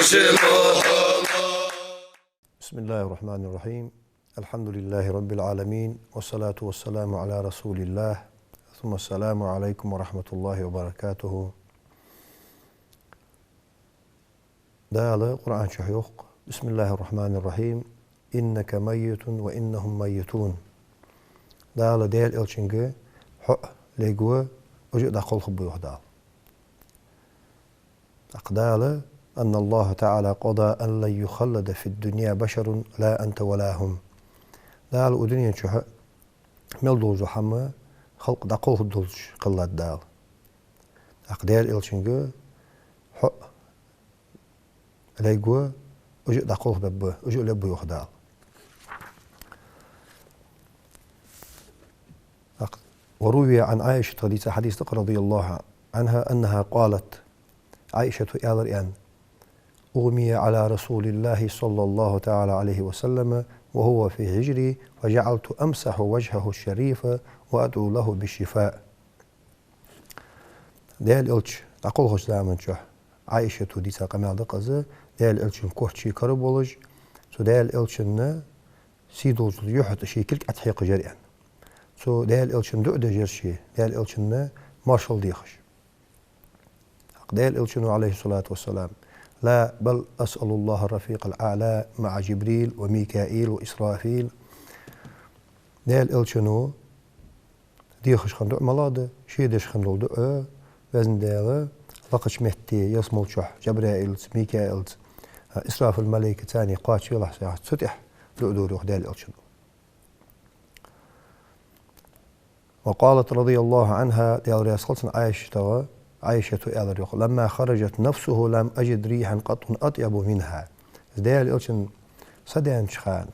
بسم الله الرحمن الرحيم. الحمد لله رب العالمين، والصلاة والسلام على رسول الله، ثم السلام عليكم ورحمة الله وبركاته. دال قرآن شحيوق. بسم الله الرحمن الرحيم. إنك ميت وإنهم ميتون. دال ديل إلشنجي حق ليقوى وجد أقول خبوه دال أقدال أن الله تعالى قضى أن لن يخلد في الدنيا بشر لا أنت ولا هم. دال ودنيا شحق ملدوز وحما خلق دقول خدوز قلت دال أقدال إلشنجي حق ليقوى وجد دقول خبوه وجد لبوه دال. وروي عن عائشة حديث رضي الله عنها أنها قالت عائشة إالريان أغمي على رسول الله صلى الله تعالى عليه وسلم وهو في هجري فجعلت أمسح وجهه الشريف وأدعو له بالشفاء. ديال إلش أقول خوش دائما شح عائشة ديسا قمال دقزة ديال إلش كوحشي كربولج سو ديال إلشن سيدوز يحط شي كلك أتحيق جريان سو ديال إلشن دؤ دجرشي ديال إلشن مارشال ديخش ديال إلشن عليه الصلاة والسلام لا بل أسأل الله الرفيق الأعلى مع جبريل وميكائيل وإسرافيل. ديال إلشنو ديخش خندق ملاده شي ديش خندول دؤ وزن ديال لقش مهتي يسمول شح جبرائيل ميكائيل إسراف الملائكة تاني قاتش يلح ساعة ستح لؤدور ديال إلشنو. وقالت رضي الله عنها ديال رياسخلصن عائشة إلريخ لما خرجت نفسه لم أجد ريحا قط أطيب منها. ديال إلشن صديان شخان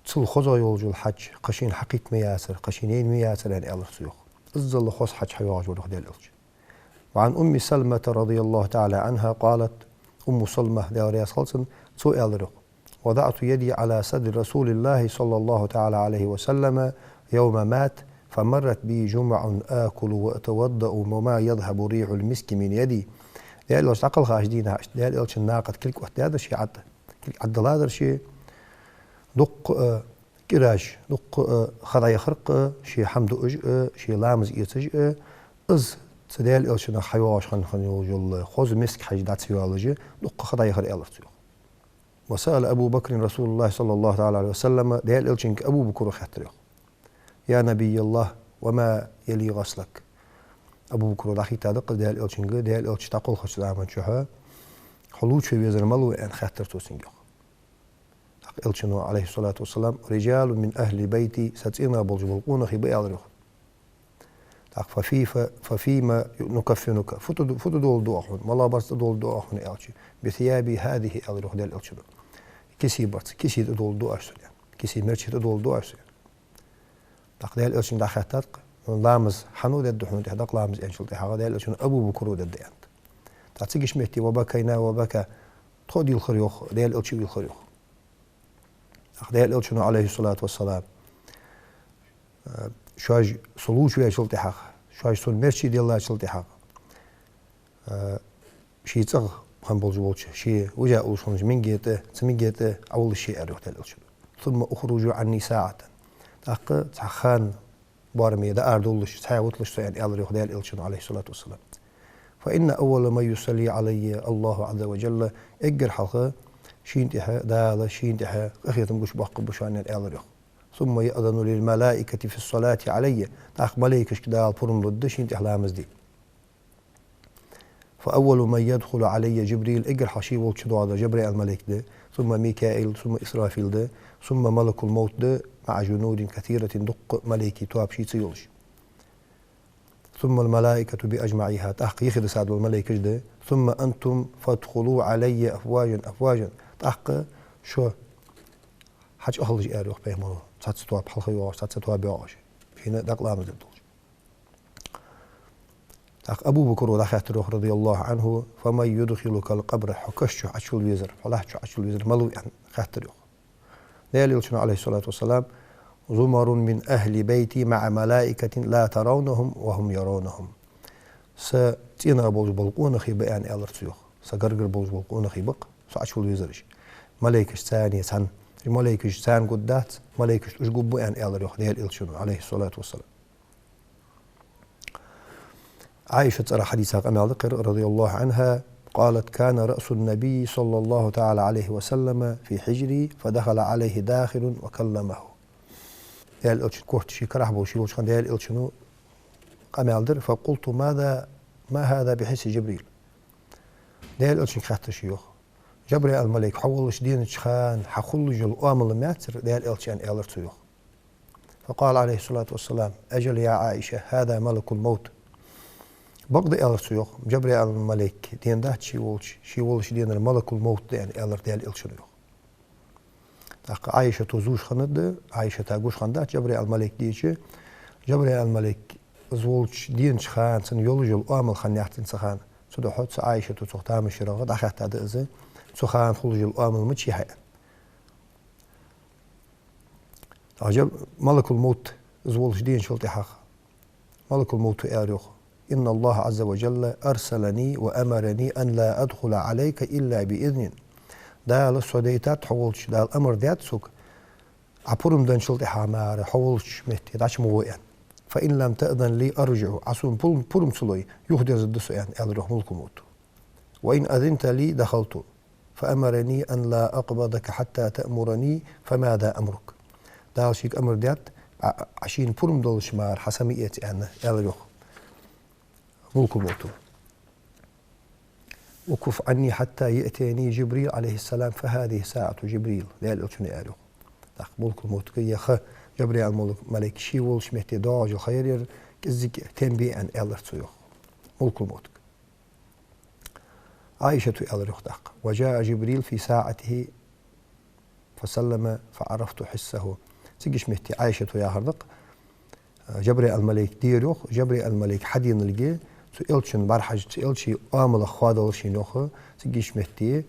تصل خزا يولجو الحج قشين حقيت مياسر قشينين مياسر يعني إلرسيوخ الظل خص حج حيواج ولخ ديال إلشن. وعن أم سلمة رضي الله تعالى عنها قالت أم سلمة ديال رياسخلصن تو إلريخ وضعت يدي على صدر رسول الله صلى الله تعالى عليه وسلم يوم مات فمرت بي جمع آكل وأتوضأ وما يذهب ريح المسك من يدي. ديال إلش عقل خاشدين ديال إلش الناقة كلك وقت هذا شيء عد كلك عد هذا شيء دق كراش دق خضايا خرق شيء حمد أج شيء لامز يتج إز ديال إلش حيواش خن يوجل خوز مسك حاجات سيولوجي دق خضايا خرق إلرتيو. وسأل أبو بكر رسول الله صلى الله عليه وسلم ديال إلش أبو بكر خاطره يا نبي الله وما يلي غسلك. أبو بكر داخي تادق ديال إلشنجو ديال إلش تقول خش زعما شوها حلوش في بيزر ملو أن خاطر توسنجو. إلشنو عليه الصلاة والسلام رجال من أهل بيتي ستينا بلجبلقون خبئ الرخ. ففيما نكفنك فتدول دوحون ملا بس دول دوحون إلشي بثيابي هذه الرخ ديال إلشنو كيسي برت كيسي دول دوحش يعني كيسي مرشي دول دوحش ديال إلشن داخاتك لامز حنود الدحون تحدق لامز إنشل تحقق ديال إلشن أبو بكر وديانت تعتقش مهتي وبكينا وبكى تخدي الخريوخ ديال إلشي الخريوخ ديال إلشن عليه الصلاة والسلام شاج صلوش ويا شل تحقق شاج صل مرشي ديال الله شل تحقق شي تغ خم بولجولش شي وجاء أوشونج من جيته سمين جيته أول شيء أروح ديال إلشن ثم أخرجوا عني ساعة أق تخان بارمي دا أردولش تحاوتلش يعني ألريخ ديال إلشن عليه الصلاة والسلام. فإن أول ما يصلي علي الله عز وجل إجر حلقة شينتها دال شينتها أخيتم قش بق بشان ألريخ ثم يأذن للملائكة في الصلاة علي تأخ ملائكة كدال فرن ضد شينتها لامز دي. فأول من يدخل علي جبريل إجر حشي والشدو هذا جبريل الملك ده ثم ميكائيل ثم إسرافيل ده ثم ملك الموت ده مع جنود كثيرة دق ملائكي تواب شي تيولش. ثم الملائكة بأجمعها تحق يخد سعد الملائكة ده ثم أنتم فادخلوا علي أفواجا أفواجا تحق شو حاج أخلج أروح بيمرو سات تواب حلقي واش سات تواب يواش هنا دق لامز الدولش. أبو بكر ودخلت رضي الله عنه فمن يدخلك القبر حكش عشل الوزر فلاحش عشل الوزر ملو يعني خاطر ديال إلشن عليه الصلاة والسلام زمر من أهل بيتي مع ملائكة لا ترونهم وهم يرونهم ستينا بلقون خي بيان إلرتيوخ سقرقر بوز والقونا خيبق سعش والوزرش ملائكة ثانية سن ملائكة ثان قدات ملائكة إيش قبوا يعني الله يخديه الإلشون عليه الصلاة والسلام. عائشة ترى حديثها قام ذكر رضي الله عنها قالت كان رأس النبي صلى الله تعالى عليه وسلم في حجري فدخل عليه داخل وكلمه. ديال الإلشون كورت شي كرح بوشيلوش خان ديال الإلشون قام يالدر فقلت ما هذا بحس جبريل. ديال الإلشون خاطر شيوخ جبريل الملك حولش دين خان حخلج الأمل ماتر ديال الإلشون إلر تيوخ. فقال عليه الصلاة والسلام أجل يا عائشة هذا ملك الموت. بقضي إلر تيوخ جبريل الملك دين ده شي ولش دين الملك الموت دين إلر ديال الإلشون يوخ. عائشة توزوش خند عائشة تاقوش خندات جبريل الملك ديش جبريل الملك زولش دين خان سن يولج الأمل خان يحتن سخان سدو حد عائشة تسوختام الشراغة دخلت هذا إذن سخان خلج الأمل متشي حيان. عجب ملك الموت زولش دين شلطي حق ملك الموت إاريوخ إن الله عز وجل أرسلني وأمرني أن لا أدخل عليك إلا بإذن. دال السوديتات حولش دال أمر ديات سوك عبورم دان شلطي حمار حولش مهتي داش موئن فإن لم تأذن لي أرجع عصون بورم سلوي يهدز الدسو يعني أدروح ملك الموت وإن أذنت لي دخلت فأمرني أن لا أقبضك حتى تأمرني فماذا أمرك. دال شيك أمر ديات عشين بورم دول شمار حسميتي أنا أدروح ملك الموت وكف عني حتى يأتيني جبريل عليه السلام فهذه ساعة جبريل ليال أتوني أروح ملك الموت كي خ جبريل الملك ملك شيول شمهتي داج الخير كزك تنبي أن ألر تيوخ ملك الموت. عائشة ألر يختق وجاء جبريل في ساعته فسلم فعرفت حسه سجش مهتي عائشة يا هردق جبريل الملك ديروخ جبريل الملك حدين الجي سئلشن برحج سئلشي آمل خوادل شينوخه سجيش مهتي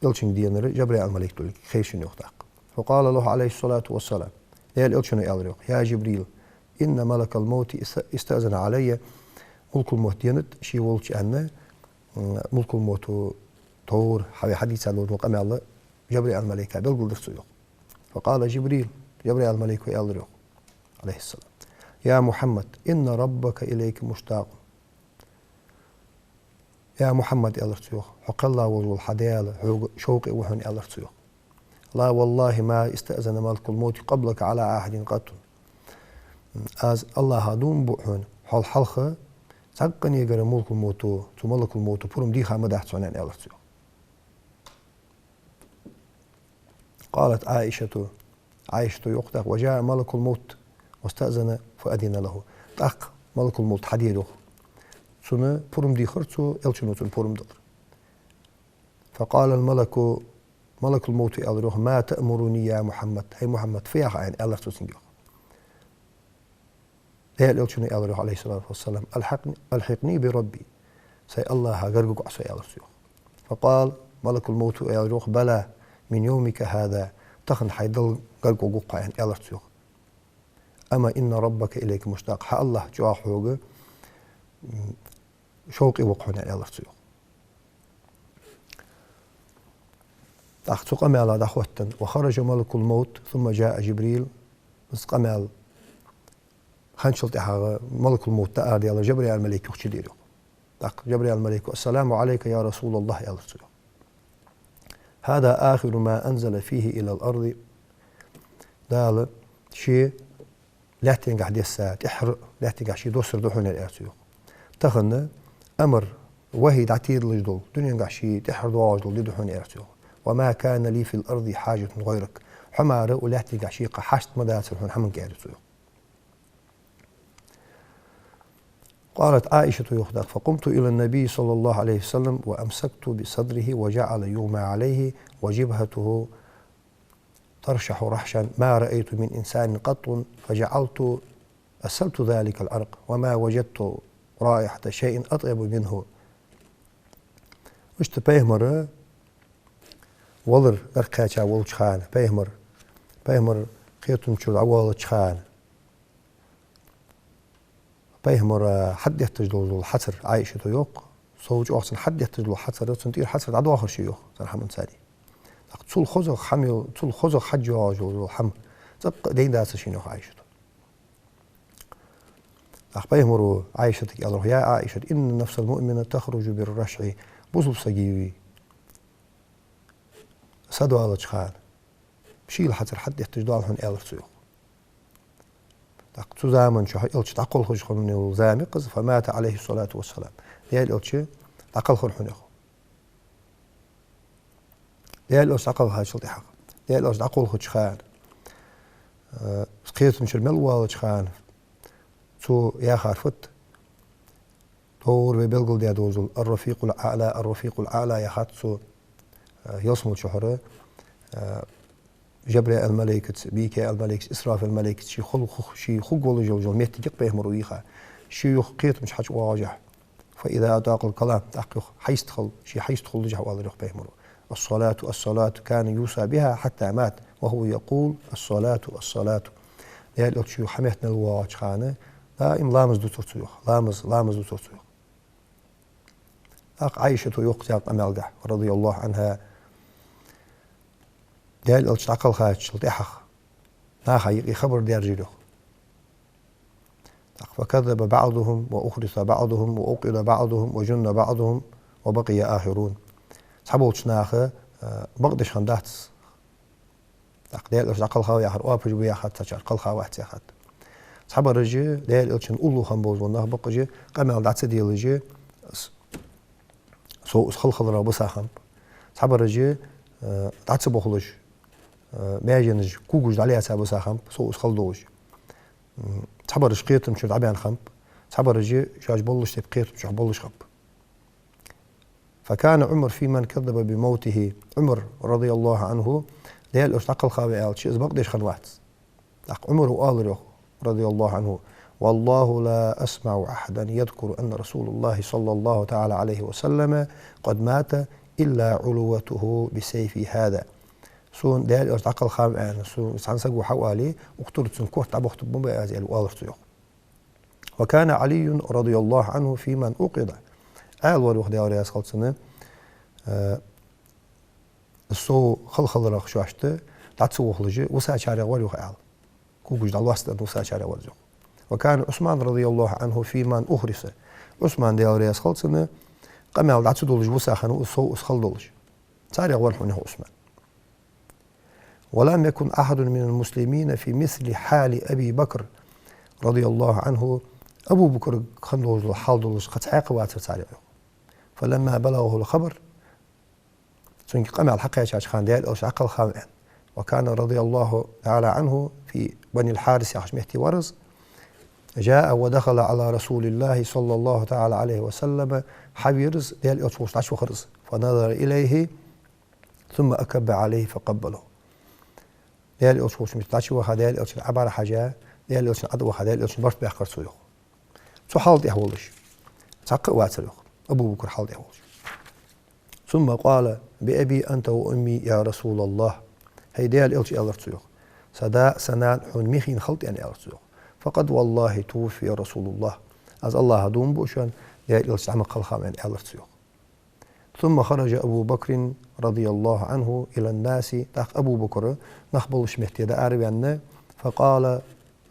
إلشن دينر جبريل الملك تقول خيشن يختق فقال له عليه الصلاة والسلام يا الإلشن يا جبريل إن ملك الموت استأذن علي ملك الموت دينت شي ولش أنا ملك الموت طور حديث عن مقام الله جبريل الملك بلغ درسيوخ. فقال جبريل الملك يا عليه السلام يا محمد إن ربك إليك مشتاق. يا محمد ألرتيوخ حق الله والحديال شوقي وحن ألرتيوخ لا والله ما استأذن ملك الموت قبلك على عهد قط از الله هادون بوحن حال حلقة سقن يجري ملك الموت تو ملك الموت بورم دي خامد أحسن ألرتيوخ. قالت عائشة يقتق وجاء ملك الموت واستأذن فأذن له تق ملك الموت حديدوخ سنة بورم دي خرطو إلشنوتون بورم دلر. فقال ملك الموت ألروح ما تأمرني يا محمد هي محمد فيها عين ألرتو سنجوخ. هي الإلشنو ألروح عليه الصلاة والسلام ألحقني بربي سي الله غرقك عصي ألرتو. فقال ملك الموت ألروح بلى من يومك هذا تخن حيدل غرقك عين ألرتو. أما إن ربك إليك مشتاق ح الله جواحوغ شوقي وقحنا ألرتو. تأخذ قمال دخوتن وخرج ملك الموت ثم جاء جبريل بس قمال خنشلت ملك الموت تأردي على جبريل الملك يخشي ديرو جبريل الملك السلام عليك يا رسول الله يا رسول. هذا آخر ما أنزل فيه إلى الأرض دال شيء لا تنجح دي الساعة تحرق لا تنجح شيء دوسر دوحنا الأرسيو تخن أمر وهي دعتير لجدول دنيا نجح شيء تحرق دواجدول دي دوحنا الأرسيو وما كان لي في الأرض حاجة غيرك حمارة ولا تنجح شيء حشت مدارس الحين حمن كأرسيو. قالت عائشة يخدق فقمت إلى النبي صلى الله عليه وسلم وأمسكت بصدره وجعل يغمى عليه وجبهته ترشح رحشا ما رأيت من إنسان قط فجعلت أسلت ذلك العرق وما وجدت رائحة شيء أطيب منه. وش تبيهمر ولر أركاتشا ولشخان بيهمر خيطن شو عوال شخان بيهمر حد يحتاج له الحسر عائشة يوق صوج أحسن حد يحتاج حسرة تنتير حسرة عدو آخر شيوخ سنحمن ساري تول خزق حمي تول خزق حج واجو حم تبقى دين داس شينوخ عايشة أخبيهم عايشة الله يا عائشة إن النفس المؤمنة تخرج بالرشع بوزو سجيوي سدوا على خان بشيل حتى حد يحتاج دالهن إلرسيو تقصو زامن شو إلش تعقل خش خنوني وزامقز فمات عليه الصلاة والسلام ديال إلش تعقل خنوني ديال إلش تعقل هاي شلتي حق ديال إلش تعقل خش خان سقيت مشر ملوال خان تو يا خارفت دور ببلغل ديا دوزل الرفيق الأعلى يا خاتسو يصمد شهره جبريل الملائكة بيكا الملائكة إسرافيل الملائكة شي خلق ولا جوجل ميت يق بهم رويخا شي قيت مش حاج واجح فإذا أطاق الكلام تحقق حيستخل شي حيستخل لجح ولا يق بهم الصلاة كان يوصى بها حتى مات وهو يقول الصلاة يا الأتشيو حميتنا الواج خانة دائم لامز دو ترتيوخ لامز دو ترتيوخ عائشة يقتل أمالقح رضي الله عنها ديال الش عقل خاج شلتيحخ ناخا خبر ديال رجلوخ فكذب بعضهم وأخرس بعضهم وأوقد بعضهم وجن بعضهم وبقي آخرون صحبوش ناخا بقدش خنداتس ديال الش عقل خاوي آخر وابج بيا خد تشار قل خا واحد سيخد صحب الرجي ديال الش نقولو خنبوز والناخ بقجي قمال دعت ديال الرجي سو خل راه بساخم صحب الرجي دعت بخلش ما يجنج كوجود عليها سابو ساخم سو خلدوج صحب الرجقيت مش عبيان خم صحب الرجي شاج بولش تبقيت مش بولش خب فكان عمر في من كذب بموته عمر رضي الله عنه ديال اشتقل خاوي آل شيء بقديش خنوات عمر وآل رضي الله عنه والله لا أسمع أحدا يذكر أن رسول الله صلى الله تعالى عليه وسلم قد مات إلا علوته بسيف هذا سون ديال اشتقل خاوي آل سون سانسقو حوالي اقتلت سنكوت عبوخت بمبا أزيل وآل وكان علي رضي الله عنه في من أوقظ آل وروخ ديال رياس خلصنا الصو خل راخ شاشته تعتسو خلجي وساشاري وروخ آل كوجد الله استن وساشاري ورزق وكان عثمان رضي الله عنه في من أخرس عثمان ديال رياس خلصنا قمال تعتسو دولج وساخن وصو اسخل دولج ساري ورحونه عثمان ولم يكن أحد من المسلمين في مثل حال أبي بكر رضي الله عنه أبو بكر خندوز حال دولج قد عاقبات ساري فلما بلغه الخبر سنك قمع الحقيقة خان ديال أوش عقل خامئا وكان رضي الله تعالى عنه في بني الحارس يحشمهتي ورز جاء ودخل على رسول الله صلى الله تعالى عليه وسلم حبيرز ديال أوش عشو خرز فنظر إليه ثم أكب عليه فقبله ديال أوش متعشو ديال أوش عبارة حاجة ديال أوش عدو ديال أوش برت بيحقر سويخ سو حالت يحولش تعقق واتسلوخ أبو بكر حالت يحولش ثم قال بأبي أنت وأمي يا رسول الله هي ديال إلتي ألرتسيوخ سدا سنان حون ميخين خلط يعني ألرتسيوخ فقد والله توفي رسول الله از الله هدوم بوشان ديال إلتي عمق خلخام يعني ألرتسيوخ ثم خرج أبو بكر رضي الله عنه إلى الناس تاق أبو بكر نخبل شمهتي دا أعرب عنه فقال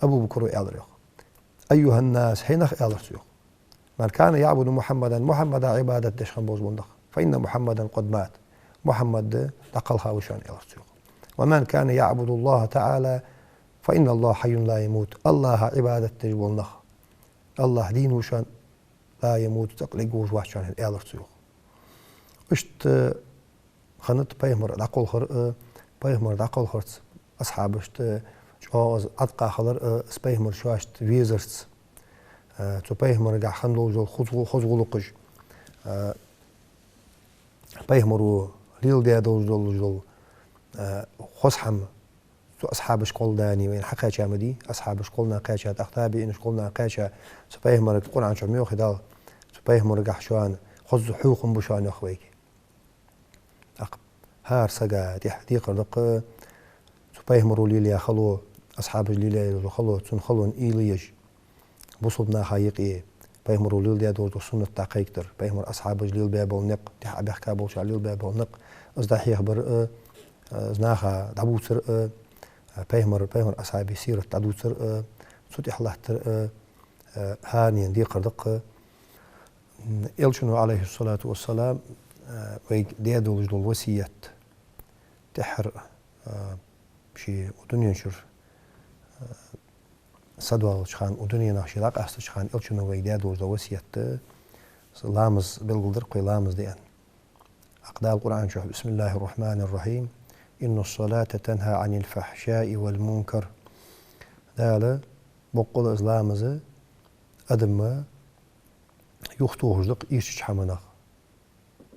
أبو بكر ألريوخ أيها الناس حينخ ألرتسيوخ من كان يعبد محمدا عبادة دشخن بوز بندخ فإن محمدا قد مات محمد تقلها وشان إلرتيوخ ومن كان يعبد الله تعالى فإن الله حي لا يموت الله عبادة تجبل نخ الله دين وشان لا يموت تقلق وشان إلرتيوخ اشت خنت بيمر دقل خر بيمر دقل خرت أصحاب اشت جواز أدقى خضر سبيمر شواشت فيزرت تو بيمر قاع خندو جو خذ لقج بيهمرو ليل ديا دول خصحم تو أصحاب شكول داني وين حقا شامدي أصحاب شكولنا قاشا تختابي إن شكولنا قاشا سبيهمر القرآن شميو خدال سبيهمر قحشوان خذ حوق بشان أخويك هار سجا دي قردق سبيهمرو ليليا خلو أصحاب الليليا خلو تن خلون إيليج بصدنا حقيقي بيهمر ليل ديا دور سنة تقيكتر بيهمر أصحاب جليل بابل نق تح أبيح كابل شعليل بابل نق أصدح يخبر زناخا دعبو سر بيهمر أصحاب سيرة دعبو سر سوتي الله تر هاني دي قردق يلشنو عليه الصلاة والسلام ويك ديا دول الوصية تحر شي ودنيا نشر صدوال شخان ودنيا ناشي لاق أحسن شخان يلشنو ويك ديا دول الوصية لامز بالقدر قوي لامز ديان أقدال القرآن شوف بسم الله الرحمن الرحيم إن الصلاة تنهى عن الفحشاء والمنكر دالا بقول إسلامز أدم يختوهجلق إيش حمنا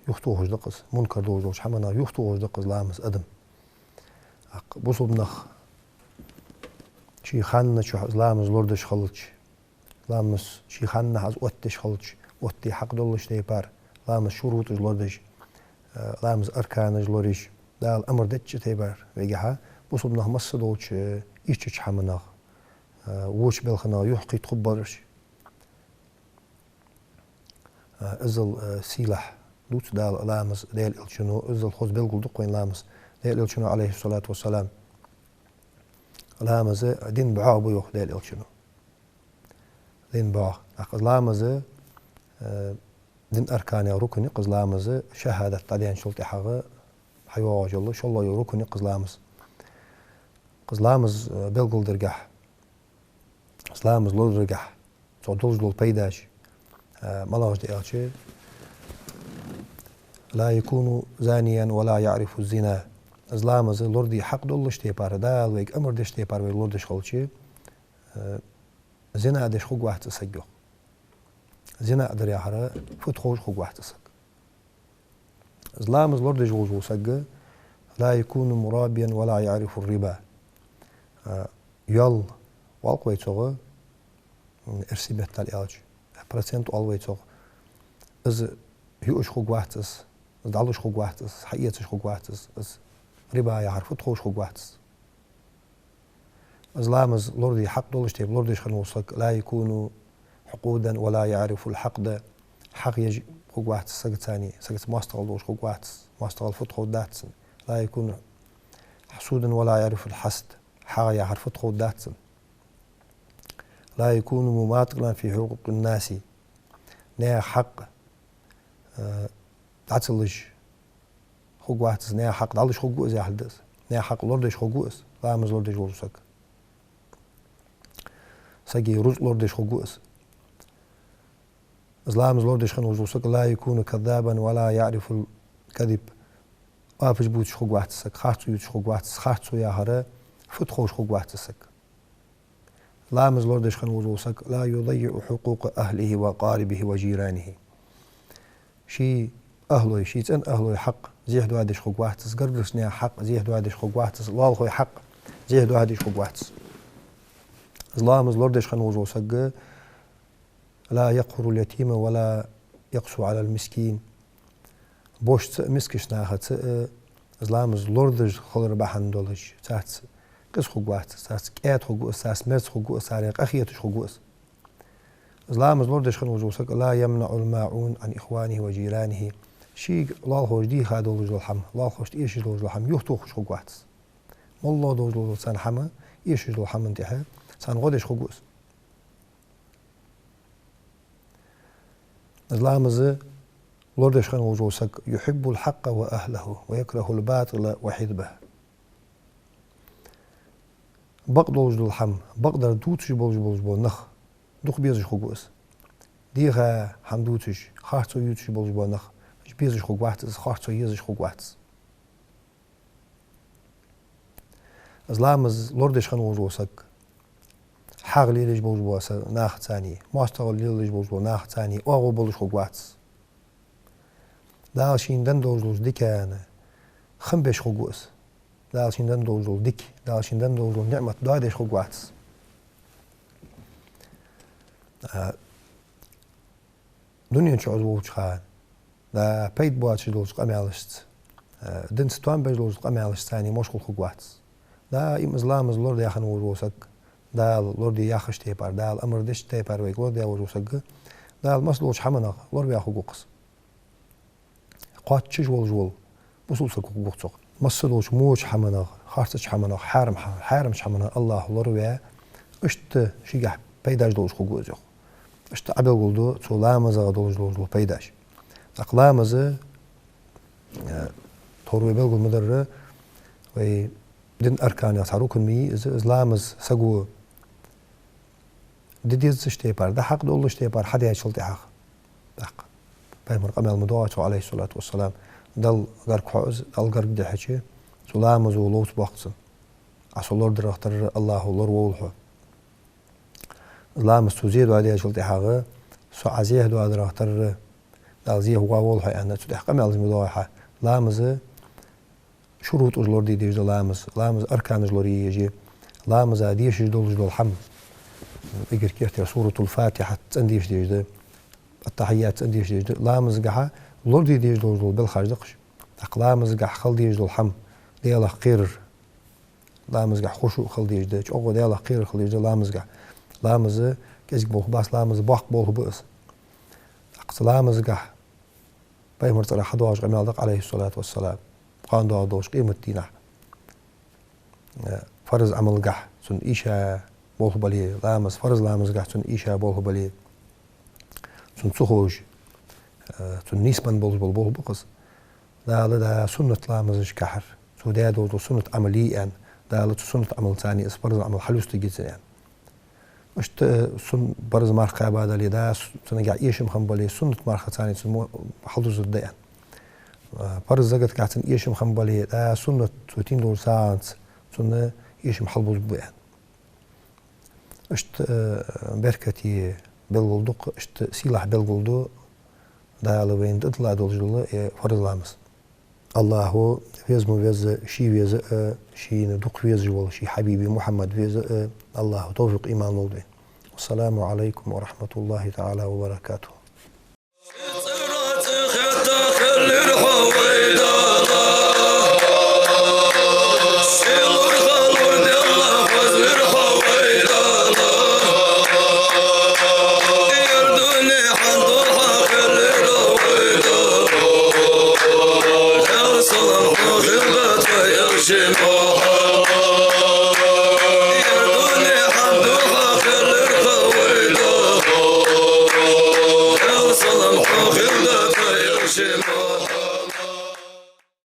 يختوهجلق منكر دوجوش حمنا يختوهجلق إسلامز أدم بوصبنخ شي خاننا شو إسلامز لوردش خلتش إسلامز شي خاننا عز أوتش خلتش أوتي حق دولش تيبار إسلامز شروط لوردش إسلامز أركان لوريش دال أمر دتش تيبار ويجها بوصبنخ مصدوش إيش حمنا ووش بالخنا يحقي تخبرش ازل سيلح دوت دال لامس ديل الشنو ازل خوز بالقل دقوين لامس ديل الشنو عليه الصلاة والسلام لامس دين بعا بيوخ ديل الشنو دين بعا أقل لامس دين أركان ركن قز لامس شهادة تعدين شلتي حاجة حيواج الله شاء الله يركن قز لامس بالقل درجح إسلام زلول رجح صدول زلول بيداش ملاش دي أشي لا يكون زانيا ولا يعرف الزنا إسلام زلول دي حق دولش تيبار دال ويك أمر دش تيبار ويلور دش خلشي زنا دش خوج واحد تسجو زنا أدري أحرى فتخوش خوج واحد تسج إسلام زلول دش خوج وسج لا يكون مرابيا ولا يعرف الربا يل والقوي توغ ارسي بهتال إلج برسنت والقوي توغ از هيوش خوج واحتس از دالوش خوج واحتس حقيقتش خوج واحتس از ربا يعرف تخوش خوج واحتس از لامز لوردي حق دولش تيب لورديش خنوصك لا يكون حقودا ولا يعرف الحقد حق يجي خوج واحتس سقط ثاني سقط ما استغل دوش خوج واحتس ما استغل فتخو داتسن لا يكون حسودا ولا يعرف الحسد حق يعرف فتخو داتسن لا يكون مماطلا في حقوق الناس نيا حق تعتلج خوج واحتس نيا حق دالش خوج زي حدث نيا حق لوردش خوجوس لا مز لوردش ورسك سجي روز لوردش خوجوس إسلام لوردش خنوجوسك لا يكون كذابا ولا يعرف الكذب وافش بوتش خوج واحتسك خاطو يوتش خوج واحتس خاطو يا هره فتخوش خوج واحتسك لا مزلور دش خن وجوسك لا يضيع حقوق أهله وقاربه وجيرانه شي أهله شي تن أهله حق زيه دو هادش خوج واحتس قرقس نيا حق زيه دو هادش خوج واحتس لال خوي حق زيه دو هادش خوج واحتس لا مزلور دش خن وجوسك لا يقهر اليتيم ولا يقسو على المسكين بوش مسكش ناخت إسلام زلور دش خلر بحن دولش تحت قس خوجوات ساس كات خوجو ساس مرس خوجو سارق أخيتش خوجوس إسلام زلور دش خن وجوسك لا يمنع الماعون عن إخوانه وجيرانه شيء الله خوش دي هذا وجه الحم الله خوش إيش وجه الحم يختو خوش خوجوات والله دوجه سان حما إيش وجه الحم انتحى سان غدش خوجوس إسلام ز لور دش خن وجوسك يحب الحق وأهله ويكره الباطل وحزبه بقدر وجد الحم بقدر دوتش بولج نخ دوخ بيزش خوجوس ديها حم دوتش خاطو يوتش بولج نخ بيزش خوجوات خاطو يزش خوجوات إسلام لوردش خن وجوسك حاغ ليلج بولج بوس ناخ ثاني ماستغل ليلج بولج بو ناخ ثاني أو بولج خوجوات داشين دندوجلوز ديكان خمبش خوجوس داشين دندوجل ديك داشين دندوجل نعمة دايدش خوجوات دنيا شعوز ووش خان دا بيت بواتش لوز قمالشت دنس توان بج لوز قمالشت ثاني مشغول خوجوات دا إم إسلام لورد ياخن وجوسك دا لورد ياخش تيبار دا الأمر دش تيبار ويك لورد يا وجوسك دال مسلوش حمنا لور بيا حقوقس قاتش جول مسلوس حقوق صق مسلوش موش حمنا خارتش حمنا حارم حمنا الله لور بيا اشت شيح بيداش دوش حقوق زق اشت عبل قولدو سلامز دوش بيداش أقلامز تروي بلغ مدرة وي دين أركان يصاروكن مي إزلامز سجو ديز اشتيبار ده حق دول اشتيبار حدا يشلتي حق حق بيمر قبل المدوعة عليه الصلاة والسلام دل غرق حوز دل غرق دي حكي سلامز ولوت بوقتن عسولور در اختر الله ولور وولحو إزلامز تزيد وعليه يشلتي حق سو عزيه دو در اختر دل زيه وولحو يعني تدح قبل المدوعة لامز شروط أجلور دي ديج لامز أركان أجلور يجي لامز ديش دول جدول حم يقدر كيختار سورة الفاتحة تنديش ديج التحيات تنديش ديج لامز قحا لور دي ديج دول بالخارج دقش لامز قح خل ديج دول حم دياله قير لامز قح خشوع خل ديج ديج أو دياله قير خل ديج لامز قح لامز كيزك بوخ باس لامز باق بوخ بؤس أقص لامز قح بيمر ترى حدواج عمال عليه الصلاة والسلام قان دوش قيمة دينا فرز عمل قح سن إيشا بوله بلي لامز فرز لامز قح سن إيشا بوله بلي سن سخوج سن نيسبان بوله بقص دا سنة لامز كحر سو دا دو سنة عمليا دا سنة عمل ثاني اس فرز عمل حلوس تجيز يعني اشت سن برز مارخا بعد لي دا سن قاع إيشم خم بلي سنة مارخا ثاني سن حلوس الديان فرز زغت قاعتن إيشم خم بلي دا سنة سوتين دور سانس سنة إيشم حلبوز بيان اشت بركتي بلغلدوق اشت سلاح بلغلدو دا لوين تطلع دولجلو فرز لامس الله فيز موفيز شي فيز شي ندوق فيز جوال شي حبيبي محمد فيز الله توفيق إيمان مولدين والسلام عليكم ورحمة الله تعالى وبركاته Shema